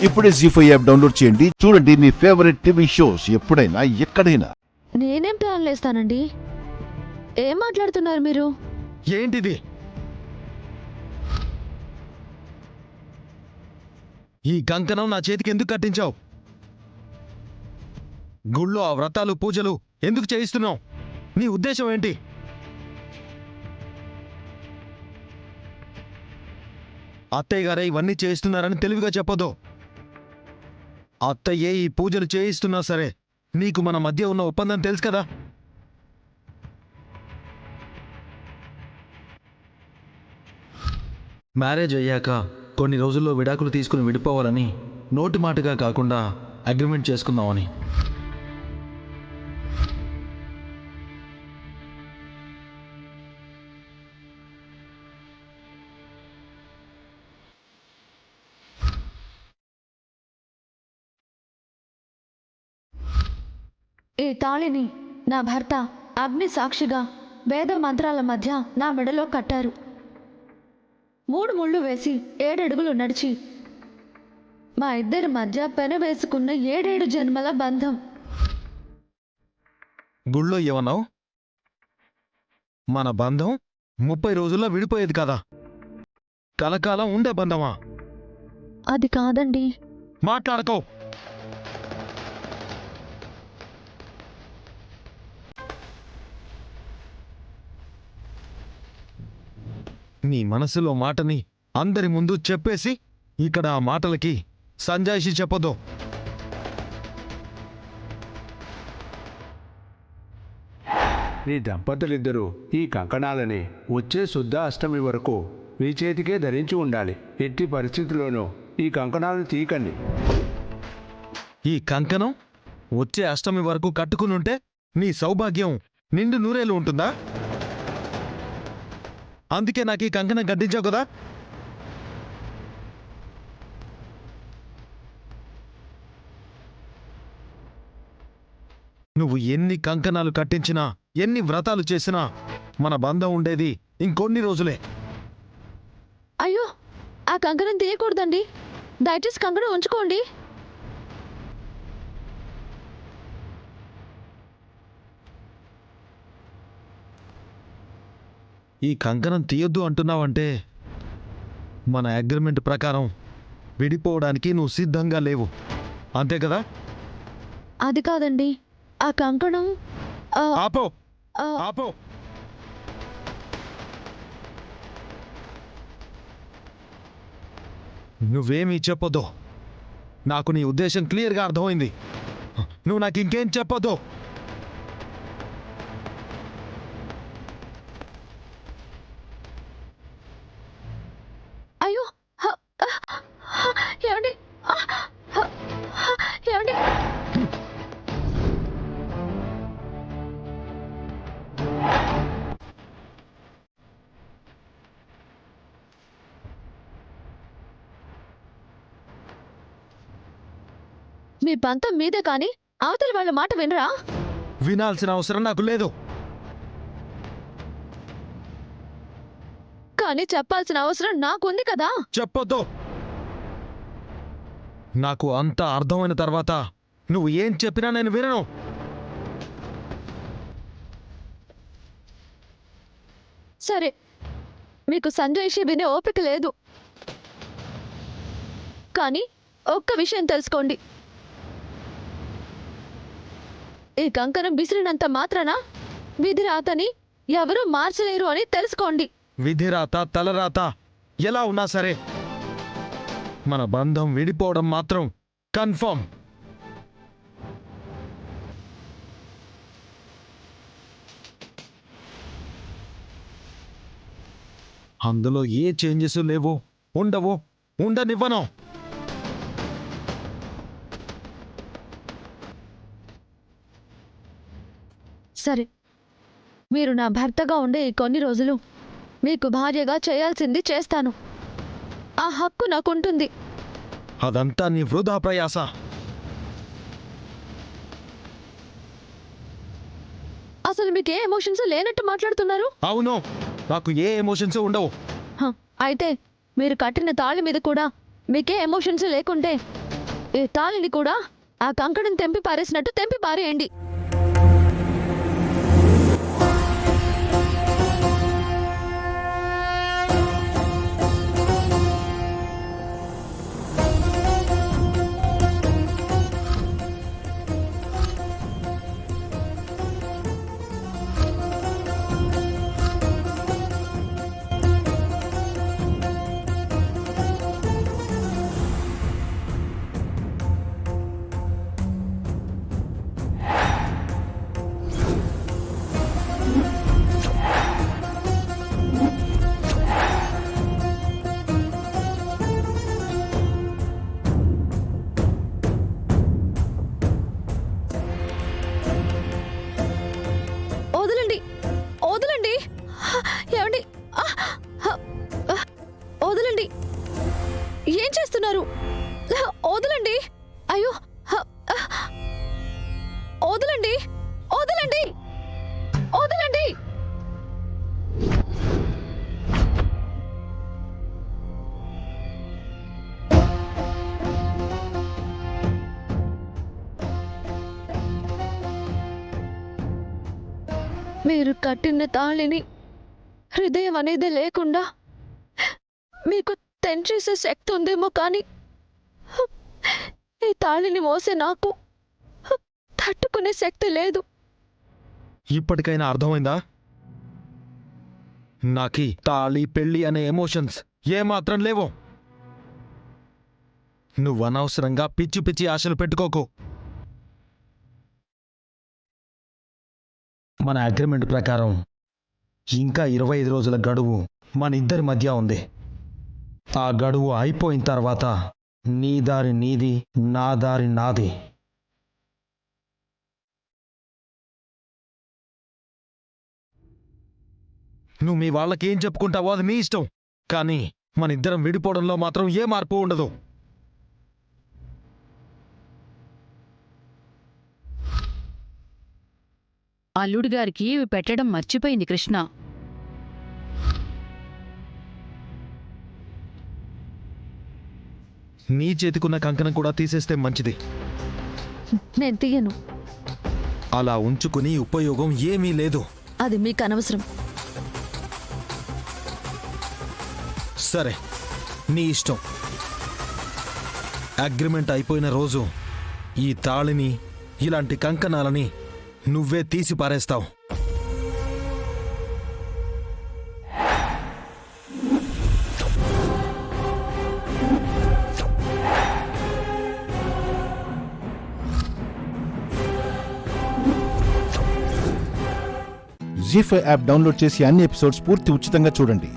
ఇప్పుడే జీ5 app download చేయండి. చూడండి మీ ఫేవరెట్ టీవీ షోస్ ఎప్పుడైనా ఎక్కడైనా. నేనేం ప్లాన్ లేస్తానండి? ఏం మాట్లాడుతున్నారు మీరు? ఏంటిది? ఈ కంకణం నా చేతికి ఎందుకు కట్టించావు? గుళ్ళో ఆ వ్రతాలు పూజలు ఎందుకు చేయిస్తున్నావు? నీ ఉద్దేశం ఏంటి? అత్తయ్య గారే ఇవన్నీ చేయిస్తున్నారని తెలివిగా చెప్పదు. అత్తయ్యే ఈ పూజలు చేయిస్తున్నా సరే నీకు మన మధ్య ఉన్న ఒప్పందం తెలుసు కదా. మ్యారేజ్ అయ్యాక కొన్ని రోజుల్లో విడాకులు తీసుకుని విడిపోవాలని నోటి మాటగా కాకుండా అగ్రిమెంట్ చేసుకుందామని. ఈ తాళిని నా భర్త అగ్ని సాక్షిగా వేద మంత్రాల మధ్య నా మెడలో కట్టారు. 3 ముళ్ళు వేసి 7 అడుగులు నడిచి మా ఇద్దరి మధ్య పెనవేసుకున్న 7 జన్మల బంధం. గుళ్ళో ఏమన్నావు? మన బంధం 30 రోజుల్లో విడిపోయేది కదా, కలకాలం ఉండే బంధమా? అది కాదండి. మాట్లాడకో. నీ మనసులో మాటని అందరి ముందు చెప్పేసి ఇక్కడ ఆ మాటలకి సంజాయిషి చెప్పదు. నీ దంపతులిద్దరూ ఈ కంకణాలని వచ్చే శుద్ధ అష్టమి వరకు మీ చేతికే ధరించి ఉండాలి. ఎట్టి పరిస్థితుల్లోనూ ఈ కంకణాలను తీయకండి. ఈ కంకణం వచ్చే అష్టమి వరకు కట్టుకునుంటే నీ సౌభాగ్యం నిండు నూరేళ్ళు ఉంటుందా? అందుకే నాకు ఈ కంకణం కట్టించావు కదా. నువ్వు ఎన్ని కంకణాలు కట్టించినా ఎన్ని వ్రతాలు చేసినా మన బంధం ఉండేది ఇంకొన్ని రోజులే. అయ్యో, ఆ కంకణం తీయకూడదండి. దయచేసి కంకణం ఉంచుకోండి. ఈ కంకణం తీయొద్దు అంటున్నావంటే మన అగ్రిమెంట్ ప్రకారం విడిపోవడానికి నువ్వు సిద్ధంగా లేవు, అంతే కదా? అది కాదండి, ఆ కంకణం ఆపో ఆపో. నువ్వేమీ చెప్పొద్దు. నాకు నీ ఉద్దేశం క్లియర్గా అర్థమైంది. నువ్వు నాకు ఇంకేం చెప్పొద్దు. అయ్యో, ఏమండి? ఏమండి? మీ పంతం మీదే కానీ అవతల వాళ్ళ మాట వినరా? వినాల్సిన అవసరం నాకు లేదు. కానీ చెప్పాల్సిన అవసరం నాకుంది కదా. చెప్పొద్దు. నాకు అంతా అర్థమైన తర్వాత నువ్వు ఏం చెప్పినా నేను వినను. సరే, మీకు సంజయ్షి వినే ఓపిక లేదు. కానీ ఒక్క విషయం తెలుసుకోండి. ఈ కంకణం విసిరినంత మాత్రాన విధి రాతని ఎవరూ మార్చలేరు అని తెలుసుకోండి. విధిరాత తలరాత ఎలా ఉన్నా సరే మన బంధం విడిపోవడం మాత్రం కన్ఫర్మ్. అందులో ఏ చేంజెస్ లేవు, ఉండవు, ఉండనివ్వను. సరే, మీరు నా భర్తగా ఉండే ఈ కొన్ని రోజులు మీకు భార్యగా చేయాల్సింది చేస్తాను. ఆ హక్కు నాకుంటుంది. అదంతా నీ వృధా ప్రయాస. అసలు మీకు ఏ ఎమోషన్స్ లేనట్టు మాట్లాడుతున్నారు? అవును, నాకు ఏ ఎమోషన్స్ ఉండవు. అయితే మీరు కట్టిన తాళి మీద కూడా మీకే ఎమోషన్స్ లేకుంటే ఈ తాళిని కూడా ఆ కంకణం తెంపి పారేసినట్టు తెంపి పారేయండి. వదలండి, వదలండి, ఏమండి, వదలండి, ఏం చేస్తున్నారు? వదలండి, అయ్యో, వదలండి, వదలండి, వదలండి. మీరు కట్టిన తాళిని హృదయం అనేది లేకుండా మీకు తెంచేసే శక్తి ఉందేమో కానీ ఈ తాళిని మోసే నాకు తట్టుకునే శక్తి లేదు. ఇప్పటికైనా అర్థమైందా? నాకి తాళి పెళ్ళి అనే ఎమోషన్స్ ఏమాత్రం లేవు. నువ్వు అనవసరంగా పిచ్చి పిచ్చి ఆశలు పెట్టుకోకు. మన అగ్రిమెంట్ ప్రకారం ఇంకా 25 రోజుల గడువు మన ఇద్దరి మధ్య ఉంది. ఆ గడువు అయిపోయిన తర్వాత నీ దారి నీది, నా దారి నాది. నువ్వు మీ వాళ్ళకి ఏం చెప్పుకుంటావో అది నీ ఇష్టం, కానీ మన ఇద్దరం విడిపోవడంలో మాత్రం ఏ మార్పు ఉండదు. అల్లుడి గారికి ఇవి పెట్టడం మర్చిపోయింది కృష్ణ. నీ చేతికున్న కంకణం కూడా తీసేస్తే మంచిది. నేను తీయను. అలా ఉంచుకుని ఉపయోగం ఏమీ లేదు. అది మీకు అనవసరం. సరే, నీ ఇష్టం. అగ్రిమెంట్ అయిపోయిన రోజు ఈ తాళిని, ఇలాంటి కంకణాలని నువ్వే తీసి పారేస్తావు. జీ5 యాప్ డౌన్లోడ్ చేసి అన్ని ఎపిసోడ్స్ పూర్తి ఉచితంగా చూడండి.